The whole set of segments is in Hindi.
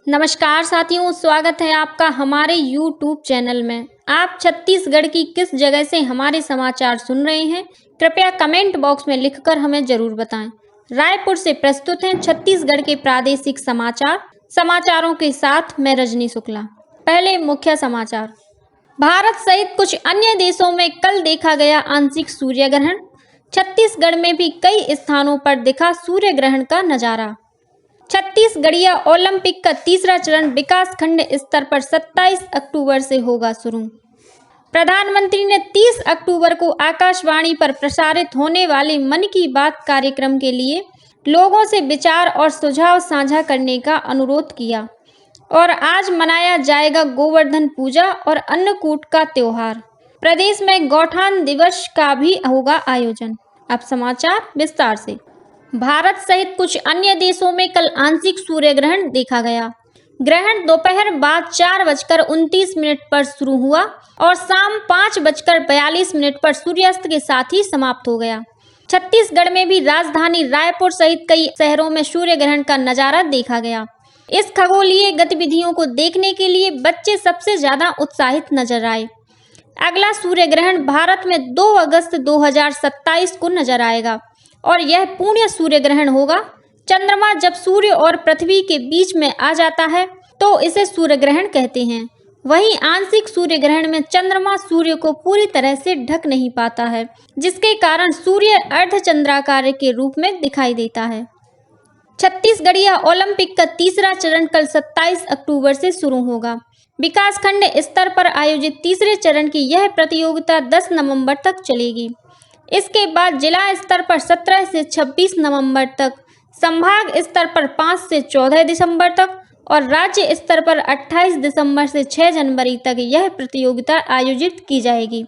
नमस्कार साथियों, स्वागत है आपका हमारे YouTube चैनल में। आप छत्तीसगढ़ की किस जगह से हमारे समाचार सुन रहे हैं, कृपया कमेंट बॉक्स में लिखकर हमें जरूर बताएं। रायपुर से प्रस्तुत हैं छत्तीसगढ़ के प्रादेशिक समाचार। समाचारों के साथ मैं रजनी शुक्ला। पहले मुख्य समाचार। भारत सहित कुछ अन्य देशों में कल देखा गया आंशिक सूर्य ग्रहण। छत्तीसगढ़ में भी कई स्थानों पर दिखा सूर्य ग्रहण का नजारा। छत्तीसगढ़िया ओलंपिक का तीसरा चरण विकासखंड स्तर पर 27 अक्टूबर से होगा शुरू। प्रधानमंत्री ने 30 अक्टूबर को आकाशवाणी पर प्रसारित होने वाले मन की बात कार्यक्रम के लिए लोगों से विचार और सुझाव साझा करने का अनुरोध किया। और आज मनाया जाएगा गोवर्धन पूजा और अन्नकूट का त्योहार। प्रदेश में गौठान दिवस का भी होगा आयोजन। अब समाचार विस्तार से। भारत सहित कुछ अन्य देशों में कल आंशिक सूर्य ग्रहण देखा गया। ग्रहण दोपहर बाद 4:29 पर शुरू हुआ और शाम 5:42 पर सूर्यास्त के साथ ही समाप्त हो गया। छत्तीसगढ़ में भी राजधानी रायपुर सहित कई शहरों में सूर्य ग्रहण का नजारा देखा गया। इस खगोलीय गतिविधियों को देखने के लिए बच्चे सबसे ज्यादा उत्साहित नजर आए। अगला सूर्य ग्रहण भारत में 2 अगस्त 2027 को नजर आएगा और यह पूर्ण सूर्य ग्रहण होगा। चंद्रमा जब सूर्य और पृथ्वी के बीच में आ जाता है तो इसे सूर्य ग्रहण कहते हैं। वहीं आंशिक सूर्य ग्रहण में चंद्रमा सूर्य को पूरी तरह से ढक नहीं पाता है, जिसके कारण सूर्य अर्धचंद्राकार के रूप में दिखाई देता है। छत्तीसगढ़िया ओलंपिक का तीसरा चरण कल 27 अक्टूबर से शुरू होगा। विकासखंड स्तर पर आयोजित तीसरे चरण की यह प्रतियोगिता 10 नवंबर तक चलेगी। इसके बाद जिला स्तर पर 17 से 26 नवंबर तक, संभाग स्तर पर 5 से 14 दिसंबर तक और राज्य स्तर पर 28 दिसंबर से 6 जनवरी तक यह प्रतियोगिता आयोजित की जाएगी।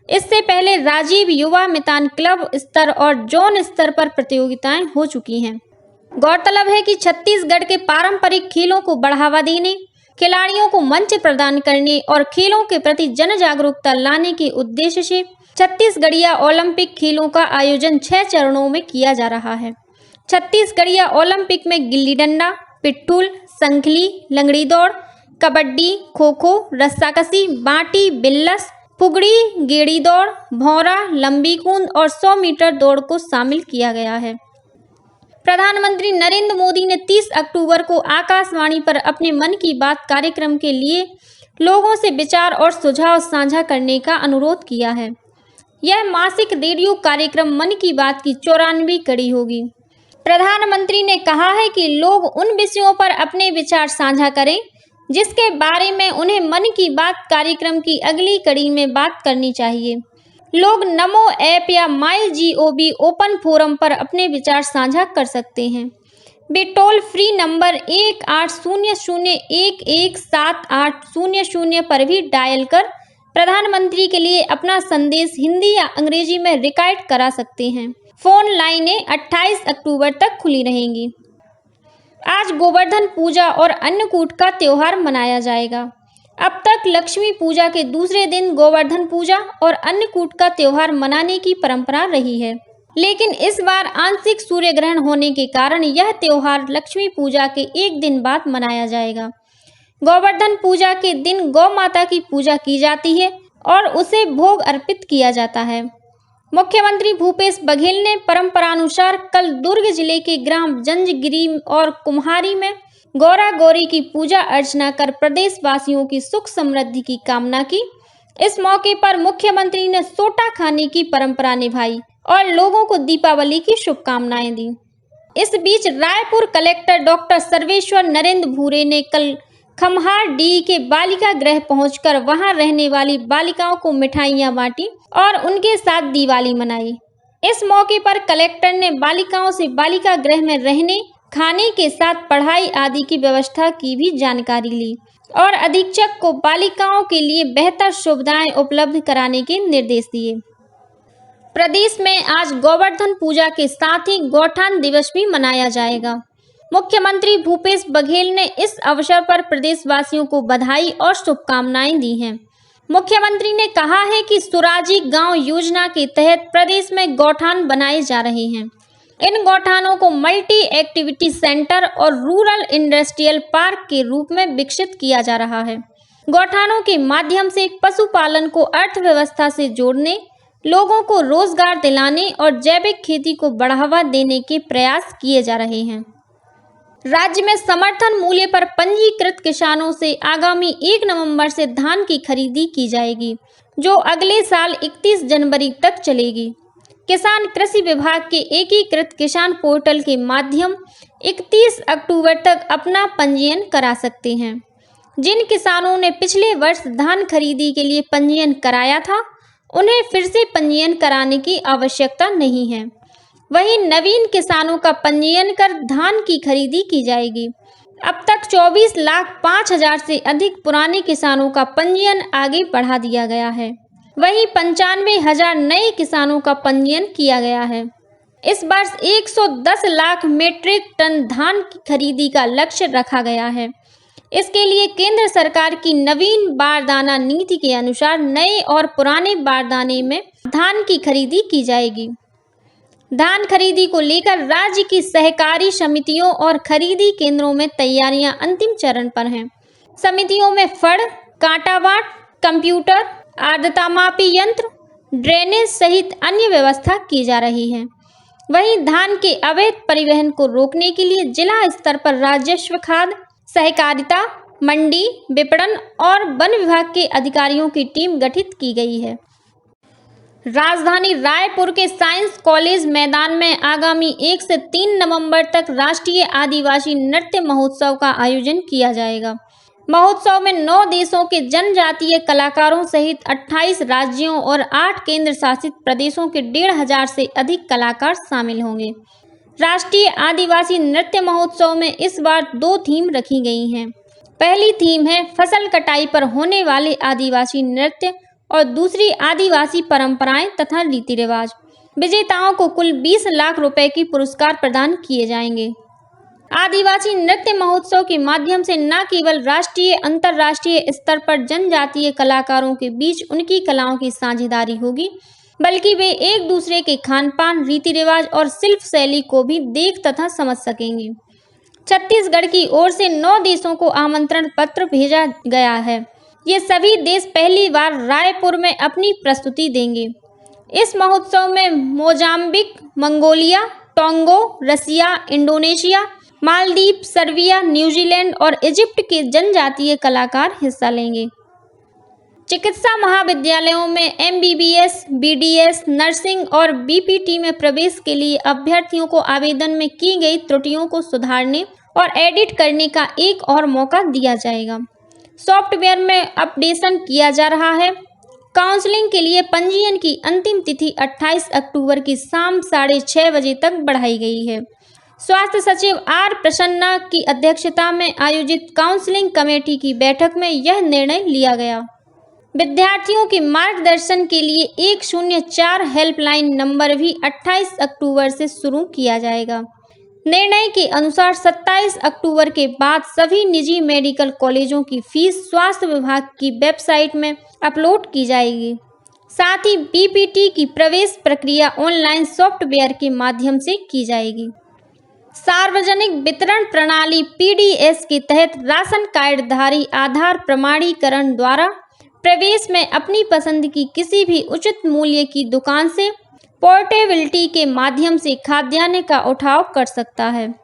इससे पहले राजीव युवा मैदान क्लब स्तर और जोन स्तर पर प्रतियोगिताएं हो चुकी हैं। गौरतलब है कि छत्तीसगढ़ के पारंपरिक खेलों को बढ़ावा देने, खिलाड़ियों को मंच प्रदान करने और खेलों के प्रति जन जागरूकता लाने के उद्देश्य से छत्तीसगढ़िया ओलंपिक खेलों का आयोजन 6 चरणों में किया जा रहा है। छत्तीसगढ़िया ओलंपिक में गिल्ली डंडा, पिट्ठूल, संखली, लंगड़ी दौड़, कबड्डी, खो खो, रस्साकसी, बांटी, बिल्लस, फुगड़ी, गेड़ी दौड़, भौरा, लंबी कूद और 100 मीटर दौड़ को शामिल किया गया है। प्रधानमंत्री नरेंद्र मोदी ने 30 अक्टूबर को आकाशवाणी पर अपने मन की बात कार्यक्रम के लिए लोगों से विचार और सुझाव साझा करने का अनुरोध किया है। यह मासिक रेडियो कार्यक्रम मन की बात की 94वीं कड़ी होगी। प्रधानमंत्री ने कहा है कि लोग उन विषयों पर अपने विचार साझा करें जिसके बारे में उन्हें मन की बात कार्यक्रम की अगली कड़ी में बात करनी चाहिए। लोग नमो ऐप या माई GOV ओपन फोरम पर अपने विचार साझा कर सकते हैं। वे टोल फ्री नंबर 1800117800 पर भी डायल कर प्रधानमंत्री के लिए अपना संदेश हिंदी या अंग्रेजी में रिकॉर्ड करा सकते हैं। फोन लाइनें 28 अक्टूबर तक खुली रहेंगी। आज गोवर्धन पूजा और अन्नकूट का त्योहार मनाया जाएगा। अब तक लक्ष्मी पूजा के दूसरे दिन गोवर्धन पूजा और अन्नकूट का त्योहार मनाने की परंपरा रही है, लेकिन इस बार आंशिक सूर्य ग्रहण होने के कारण यह त्योहार लक्ष्मी पूजा के एक दिन बाद मनाया जाएगा। गोवर्धन पूजा के दिन गौ माता की पूजा की जाती है और उसे भोग अर्पित किया जाता है। मुख्यमंत्री भूपेश बघेल ने परंपरानुसार कल दुर्ग जिले के ग्राम जंजगिरी और कुम्हारी में गौरा गौरी की पूजा अर्चना कर प्रदेशवासियों की सुख समृद्धि की कामना की। इस मौके पर मुख्यमंत्री ने सोटा खाने की परंपरा निभाई और लोगों को दीपावली की शुभकामनाएं दी। इस बीच रायपुर कलेक्टर डॉक्टर सर्वेश्वर नरेंद्र भूरे ने कल खम्हार-डी के बालिका गृह पहुंचकर वहां रहने वाली बालिकाओं को मिठाइयां बांटी और उनके साथ दिवाली मनाई। इस मौके पर कलेक्टर ने बालिकाओं से बालिका गृह में रहने, खाने के साथ पढ़ाई आदि की व्यवस्था की भी जानकारी ली और अधीक्षक को बालिकाओं के लिए बेहतर सुविधाएं उपलब्ध कराने के निर्देश दिए। प्रदेश में आज गोवर्धन पूजा के साथ ही गौठान दिवस भी मनाया जाएगा। मुख्यमंत्री भूपेश बघेल ने इस अवसर पर प्रदेशवासियों को बधाई और शुभकामनाएं दी हैं। मुख्यमंत्री ने कहा है कि सुराजी गांव योजना के तहत प्रदेश में गौठान बनाए जा रहे हैं। इन गौठानों को मल्टी एक्टिविटी सेंटर और रूरल इंडस्ट्रियल पार्क के रूप में विकसित किया जा रहा है। गौठानों के माध्यम से पशुपालन को अर्थव्यवस्था से जोड़ने, लोगों को रोजगार दिलाने और जैविक खेती को बढ़ावा देने के प्रयास किए जा रहे हैं। राज्य में समर्थन मूल्य पर पंजीकृत किसानों से आगामी 1 नवंबर से धान की खरीदी की जाएगी, जो अगले साल 31 जनवरी तक चलेगी। किसान कृषि विभाग के एकीकृत किसान पोर्टल के माध्यम 31 अक्टूबर तक अपना पंजीयन करा सकते हैं। जिन किसानों ने पिछले वर्ष धान खरीदी के लिए पंजीयन कराया था, उन्हें फिर से पंजीयन कराने की आवश्यकता नहीं है। वहीं नवीन किसानों का पंजीयन कर धान की खरीदी की जाएगी। अब तक 24,05,000 से अधिक पुराने किसानों का पंजीयन आगे बढ़ा दिया गया है। वहीं 95,000 नए किसानों का पंजीयन किया गया है। इस वर्ष 110 लाख मीट्रिक टन धान की खरीदी का लक्ष्य रखा गया है। इसके लिए केंद्र सरकार की नवीन बारदाना नीति के अनुसार नए और पुराने बारदाने में धान की खरीदी की जाएगी। धान खरीदी को लेकर राज्य की सहकारी समितियों और खरीदी केंद्रों में तैयारियां अंतिम चरण पर हैं। समितियों में फड़, कांटाबाट, कंप्यूटर, आर्द्रता मापी यंत्र, ड्रेनेज सहित अन्य व्यवस्था की जा रही है। वहीं धान के अवैध परिवहन को रोकने के लिए जिला स्तर पर राजस्व, खाद्य, सहकारिता, मंडी, विपणन और वन विभाग के अधिकारियों की टीम गठित की गई है। राजधानी रायपुर के साइंस कॉलेज मैदान में आगामी 1 से 3 नवंबर तक राष्ट्रीय आदिवासी नृत्य महोत्सव का आयोजन किया जाएगा। महोत्सव में 9 देशों के जनजातीय कलाकारों सहित 28 राज्यों और 8 केंद्र शासित प्रदेशों के 1,500 से अधिक कलाकार शामिल होंगे। राष्ट्रीय आदिवासी नृत्य महोत्सव में इस बार 2 थीम रखी गई हैं। पहली थीम है फसल कटाई पर होने वाले आदिवासी नृत्य और दूसरी आदिवासी परंपराएं तथा रीति रिवाज। विजेताओं को कुल 20 लाख रुपए की पुरस्कार प्रदान किए जाएंगे। आदिवासी नृत्य महोत्सव के माध्यम से न केवल राष्ट्रीय अंतर्राष्ट्रीय स्तर पर जनजातीय कलाकारों के बीच उनकी कलाओं की साझेदारी होगी, बल्कि वे एक दूसरे के खान पान, रीति रिवाज और शिल्प शैली को भी देख तथा समझ सकेंगे। छत्तीसगढ़ की ओर से 9 देशों को आमंत्रण पत्र भेजा गया है। ये सभी देश पहली बार रायपुर में अपनी प्रस्तुति देंगे। इस महोत्सव में मोजाम्बिक, मंगोलिया, टोंगो, रसिया, इंडोनेशिया, मालदीव, सर्बिया, न्यूजीलैंड और इजिप्ट के जनजातीय कलाकार हिस्सा लेंगे। चिकित्सा महाविद्यालयों में MBBS, BDS, नर्सिंग और BPT में प्रवेश के लिए अभ्यर्थियों को आवेदन में की गई त्रुटियों को सुधारने और एडिट करने का एक और मौका दिया जाएगा। सॉफ्टवेयर में अपडेशन किया जा रहा है। काउंसलिंग के लिए पंजीयन की अंतिम तिथि 28 अक्टूबर की शाम 6:30 बजे तक बढ़ाई गई है। स्वास्थ्य सचिव R प्रसन्ना की अध्यक्षता में आयोजित काउंसलिंग कमेटी की बैठक में यह निर्णय लिया गया। विद्यार्थियों के मार्गदर्शन के लिए 104 हेल्पलाइन नंबर भी 28 अक्टूबर से शुरू किया जाएगा। निर्णय के अनुसार 27 अक्टूबर के बाद सभी निजी मेडिकल कॉलेजों की फीस स्वास्थ्य विभाग की वेबसाइट में अपलोड की जाएगी। साथ ही BPT की प्रवेश प्रक्रिया ऑनलाइन सॉफ्टवेयर के माध्यम से की जाएगी। सार्वजनिक वितरण प्रणाली PDS के तहत राशन कार्डधारी आधार प्रमाणीकरण द्वारा प्रवेश में अपनी पसंद की किसी भी उचित मूल्य की दुकान से पोर्टेबिलिटी के माध्यम से खाद्यान्न का उठाव कर सकता है।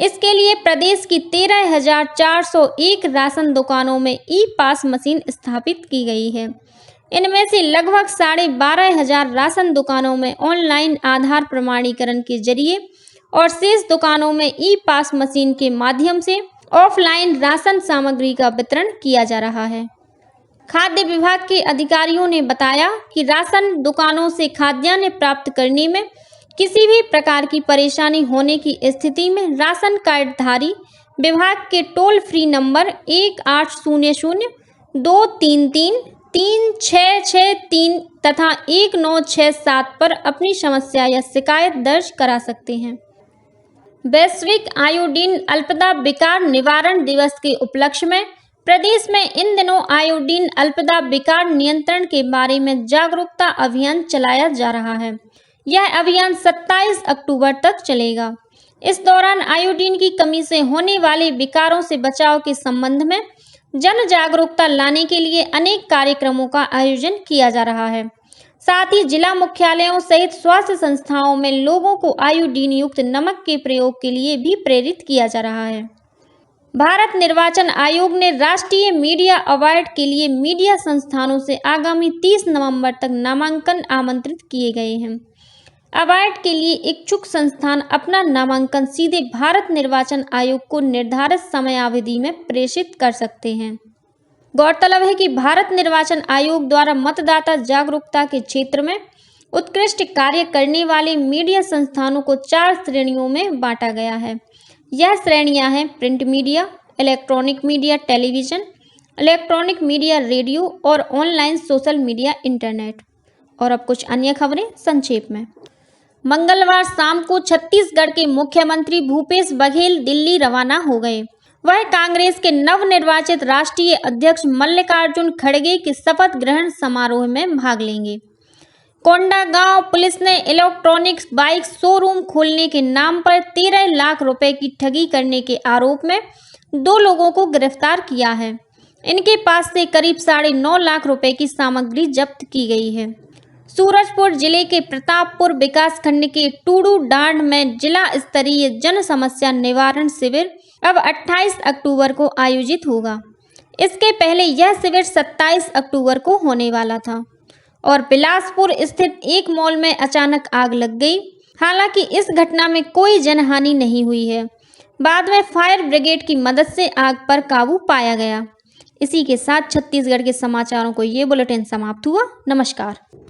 इसके लिए प्रदेश की 13,401 राशन दुकानों में ई-पास मशीन स्थापित की गई है। इनमें से लगभग 12,500 राशन दुकानों में ऑनलाइन आधार प्रमाणीकरण के जरिए और शेष दुकानों में ई-पास मशीन के माध्यम से ऑफलाइन राशन सामग्री का वितरण किया जा रहा है। खाद्य विभाग के अधिकारियों ने बताया कि राशन दुकानों से खाद्यान्न प्राप्त करने में किसी भी प्रकार की परेशानी होने की स्थिति में राशन कार्डधारी विभाग के टोल फ्री नंबर 1800-233-3663 तथा 1967 पर अपनी समस्या या शिकायत दर्ज करा सकते हैं। वैश्विक आयोडीन अल्पता विकार निवारण दिवस के उपलक्ष्य में प्रदेश में इन दिनों आयोडीन अल्पता विकार नियंत्रण के बारे में जागरूकता अभियान चलाया जा रहा है। यह अभियान 27 अक्टूबर तक चलेगा। इस दौरान आयोडीन की कमी से होने वाले विकारों से बचाव के संबंध में जन जागरूकता लाने के लिए अनेक कार्यक्रमों का आयोजन किया जा रहा है। साथ ही जिला मुख्यालयों सहित स्वास्थ्य संस्थाओं में लोगों को आयोडीन युक्त नमक के प्रयोग के लिए भी प्रेरित किया जा रहा है। भारत निर्वाचन आयोग ने राष्ट्रीय मीडिया अवार्ड के लिए मीडिया संस्थानों से आगामी 30 नवंबर तक नामांकन आमंत्रित किए गए हैं। अवार्ड के लिए इच्छुक संस्थान अपना नामांकन सीधे भारत निर्वाचन आयोग को निर्धारित समयावधि में प्रेषित कर सकते हैं। गौरतलब है कि भारत निर्वाचन आयोग द्वारा मतदाता जागरूकता के क्षेत्र में उत्कृष्ट कार्य करने वाले मीडिया संस्थानों को 4 श्रेणियों में बांटा गया है। यह श्रेणियां हैं print media, electronic media television, electronic media radio और ऑनलाइन सोशल मीडिया इंटरनेट। और अब कुछ अन्य खबरें संक्षेप में। मंगलवार शाम को छत्तीसगढ़ के मुख्यमंत्री भूपेश बघेल दिल्ली रवाना हो गए। वह कांग्रेस के नवनिर्वाचित राष्ट्रीय अध्यक्ष मल्लिकार्जुन खड़गे के शपथ ग्रहण समारोह में भाग लेंगे। कोंडागांव पुलिस ने इलेक्ट्रॉनिक्स बाइक शोरूम खोलने के नाम पर 13 लाख रुपए की ठगी करने के आरोप में 2 लोगों को गिरफ्तार किया है। इनके पास से करीब 9.5 लाख रुपए की सामग्री जब्त की गई है। सूरजपुर जिले के प्रतापपुर विकासखंड के टूडू डांड में जिला स्तरीय जन समस्या निवारण शिविर अब 28 अक्टूबर को आयोजित होगा। इसके पहले यह शिविर 27 अक्टूबर को होने वाला था और बिलासपुर स्थित एक मॉल में अचानक आग लग गई। हालांकि इस घटना में कोई जनहानि नहीं हुई है। बाद में फायर ब्रिगेड की मदद से आग पर काबू पाया गया। इसी के साथ छत्तीसगढ़ के समाचारों को ये बुलेटिन समाप्त हुआ। नमस्कार।